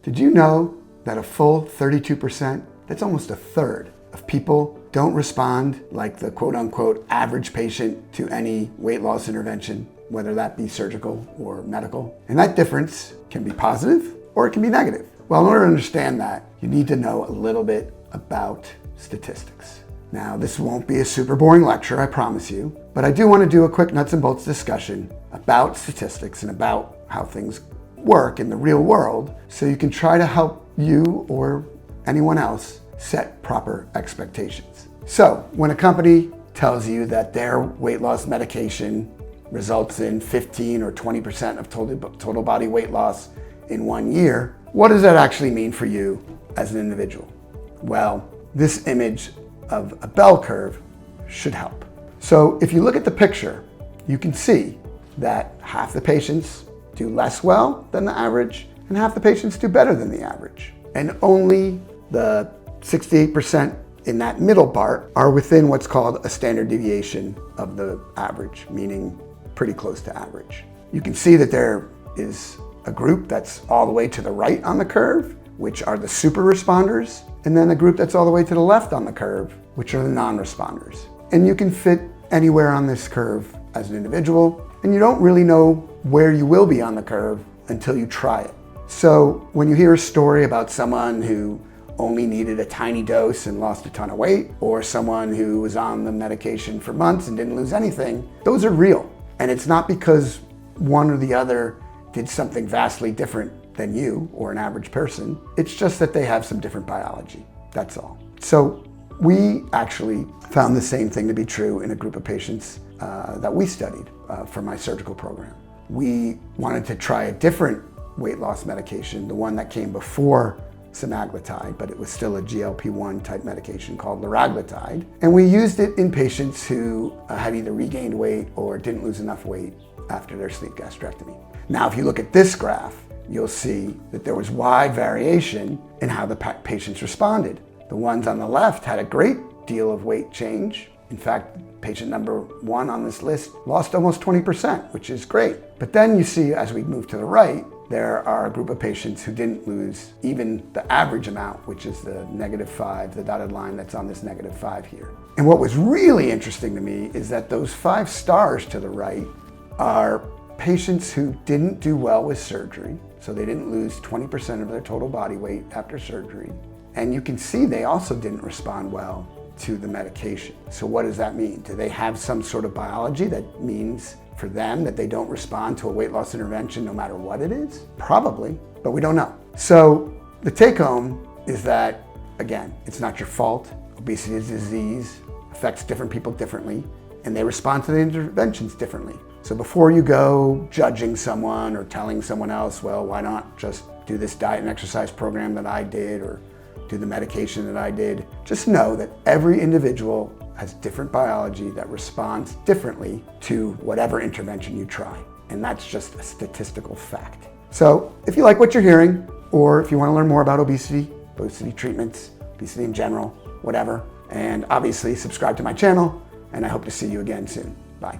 Did you know that a full 32%, that's almost a third of people, don't respond like the quote-unquote average patient to any weight loss intervention, whether that be surgical or medical? And that difference can be positive or it can be negative. Well, in order to understand that, you need to know a little bit about statistics. Now, this won't be a super boring lecture, I promise you, but I do want to do a quick nuts and bolts discussion about statistics and about how things work in the real world, so you can try to help you or anyone else set proper expectations. So, when a company tells you that their weight loss medication results in 15 or 20% of total body weight loss in 1 year, what does that actually mean for you as an individual? Well, this image of a bell curve should help. So if you look at the picture, you can see that half the patients do less well than the average and half the patients do better than the average. And only the 68% in that middle part are within what's called a standard deviation of the average, meaning pretty close to average. You can see that there is a group that's all the way to the right on the curve, which are the super responders, and then a group that's all the way to the left on the curve, which are the non-responders. And you can fit anywhere on this curve as an individual, and you don't really know where you will be on the curve until you try it. So when you hear a story about someone who only needed a tiny dose and lost a ton of weight, or someone who was on the medication for months and didn't lose anything, those are real. And it's not because one or the other did something vastly different than you or an average person. It's just that they have some different biology, that's all. So we actually found the same thing to be true in a group of patients that we studied for my surgical program. We wanted to try a different weight loss medication, the one that came before semaglutide, but it was still a GLP-1 type medication called liraglutide. And we used it in patients who had either regained weight or didn't lose enough weight after their sleeve gastrectomy. Now, if you look at this graph, you'll see that there was wide variation in how the patients responded. The ones on the left had a great deal of weight change. In fact, patient number 1 on this list lost almost 20%, which is great. But then you see, as we move to the right, there are a group of patients who didn't lose even the average amount, which is the -5, the dotted line that's on this -5 here. And what was really interesting to me is that those 5 stars to the right are patients who didn't do well with surgery, so they didn't lose 20% of their total body weight after surgery. And you can see they also didn't respond well to the medication. So what does that mean? Do they have some sort of biology that means for them that they don't respond to a weight loss intervention no matter what it is? Probably, but we don't know. So the take home is that, again, it's not your fault. Obesity is a disease, affects different people differently, and they respond to the interventions differently. So before you go judging someone or telling someone else, well, why not just do this diet and exercise program that I did or do the medication that I did, just know that every individual has different biology that responds differently to whatever intervention you try. And that's just a statistical fact. So if you like what you're hearing, or if you want to learn more about obesity, obesity treatments, obesity in general, whatever, and obviously subscribe to my channel, and I hope to see you again soon. Bye.